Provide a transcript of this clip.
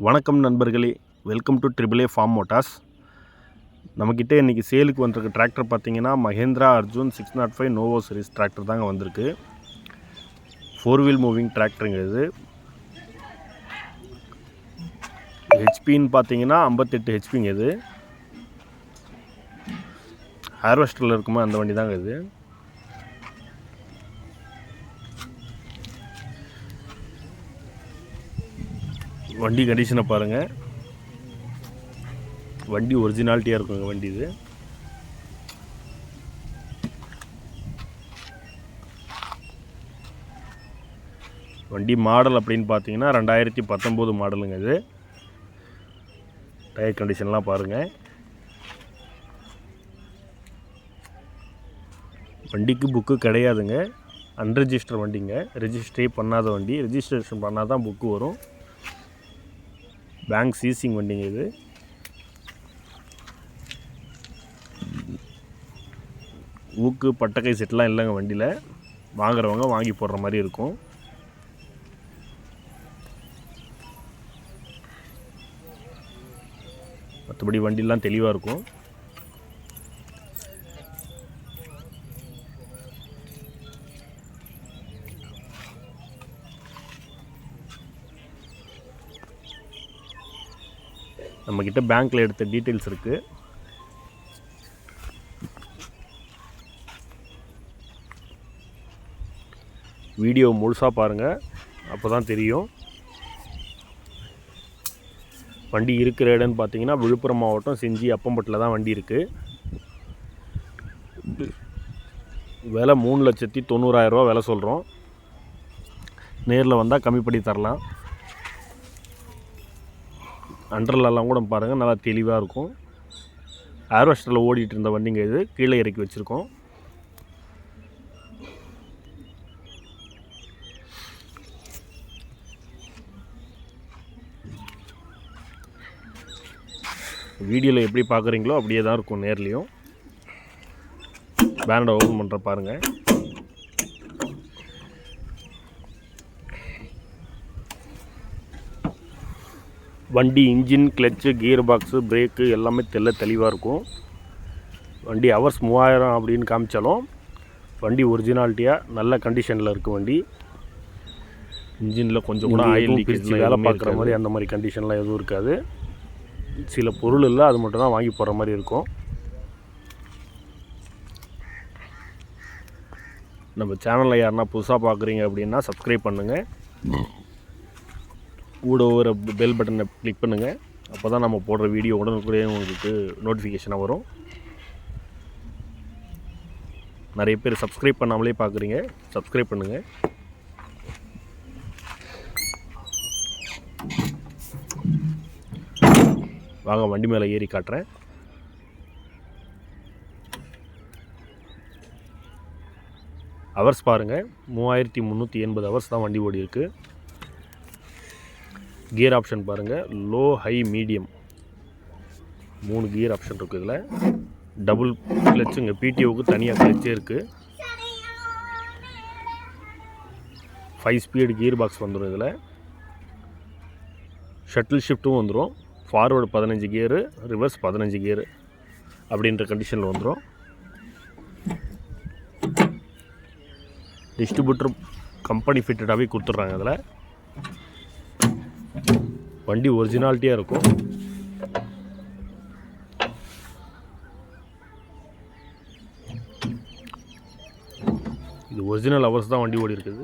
வணக்கம் நண்பர்களே, welcome to triple A farm motors. நம்மக்கிட்ட இன்றைக்கி சேலுக்கு வந்திருக்க டிராக்டர் பார்த்தீங்கன்னா Mahindra Arjun 605 Novo series tractor தாங்க வந்திருக்கு. 4 வீல் மூவிங் டிராக்டருங்க இது. ஹெச்பின்னு பார்த்தீங்கன்னா 58 ஹெச்பிங்க இது. ஹார்வெஸ்டரில் இருக்குமா அந்த வண்டி தாங்க இது. வண்டி கண்டிஷனை பாருங்கள். வண்டி ஒரிஜினாலிட்டியாக இருக்குங்க வண்டி இது. வண்டி மாடல் அப்படின்னு பார்த்தீங்கன்னா 2019 மாடலுங்க இது. டயர் கண்டிஷன்லாம் பாருங்கள். வண்டிக்கு புக்கு கிடையாதுங்க, அன்ரெஜிஸ்டர் வண்டிங்க. ரெஜிஸ்ட்ரே பண்ணாத வண்டி. ரெஜிஸ்ட்ரேஷன் பண்ணால் தான் புக்கு வரும். பேங்க் சீசிங் வண்டிங்க இது. ஊக்கு பட்டக்கை செட்லாம் இல்லைங்க வண்டியில். வாங்குறவங்க வாங்கி போடுற மாதிரி இருக்கும். மற்றபடி வண்டிலாம் தெளிவாக இருக்கும். நம்மக்கிட்ட பேங்க்கில் எடுத்த டீட்டெயில்ஸ் இருக்குது. வீடியோ முழுசாக பாருங்கள், அப்போ தான் தெரியும். வண்டி இருக்கிற இடம்னு பார்த்தீங்கன்னா விழுப்புரம் மாவட்டம் செஞ்சி அப்பம்பட்டில் தான் வண்டி இருக்குது. விலை 3,90,000 விலை சொல்கிறோம். நேரில் வந்தால் கம்மி பண்ணி தரலாம். அண்டர்லலாம் கூட பாருங்கள், நல்லா தெளிவாக இருக்கும். ஹார்வெஸ்டரில் ஓடிட்டு இருந்த வண்டிங்க இது. கீழே இறக்கி வச்சுருக்கோம். வீடியோவில் எப்படி பார்க்குறீங்களோ அப்படியே தான் இருக்கும் நேர்லேயும். பேனடை ஓப்பன் பண்ணுற பாருங்கள். வண்டி engine, clutch, gear box, brake எல்லாமே தெளிவாக இருக்கும். வண்டி ஹவர்ஸ் 3000 அப்படின்னு காமிச்சாலும் வண்டி ஒரிஜினாலிட்டியாக நல்ல கண்டிஷனில் இருக்குது வண்டி. இன்ஜினில் கொஞ்சம் கூட ஆயில் லீக்கேஜ் வேலை பார்க்குற மாதிரி அந்த மாதிரி கண்டிஷன்லாம் எதுவும் இருக்காது. சில பொருள் இல்லை, அது மட்டும் தான் வாங்கி போடுற மாதிரி இருக்கும். நம்ம சேனலில் யாருன்னா புதுசாக பார்க்குறீங்க அப்படின்னா சப்ஸ்கிரைப் பண்ணுங்கள். கூட ஒரு பெல் பட்டனை கிளிக் பண்ணுங்கள். அப்போ தான் நம்ம போடுற வீடியோ உடனுக்குடைய உங்களுக்கு நோட்டிஃபிகேஷனாக வரும். நிறைய பேர் சப்ஸ்கிரைப் பண்ணாமலே பார்க்குறீங்க, சப்ஸ்கிரைப் பண்ணுங்கள். வாங்க வண்டி மேலே ஏறி காட்டுறேன். ஹவர்ஸ் பாருங்கள், 3380 ஹவர்ஸ் தான் வண்டி ஓடி இருக்குது. கியர் ஆப்ஷன் பாருங்கள், low, high, medium 3 gear option இருக்குது இதில். டபுள் கிளச்சுங்க, பிடிஓவுக்கு தனியாக கிளச்சே இருக்குது. 5 ஸ்பீடு கியர் பாக்ஸ் வந்துடும் இதில். ஷட்டில் ஷிஃப்ட்டும் வந்துடும். ஃபார்வர்டு 15 கியரு, ரிவர்ஸ் 15 கியரு அப்படின்ற கண்டிஷனில் வந்துடும். டிஸ்ட்ரிபியூட்டர் கம்பெனி ஃபிட்டடாகவே கொடுத்துட்றாங்க அதில். வண்டி ஒரிஜினாலிட்டியாக இருக்கும். இது ஒரிஜினல் ஹவர்ஸ் தான் வண்டி ஓடி இருக்குது.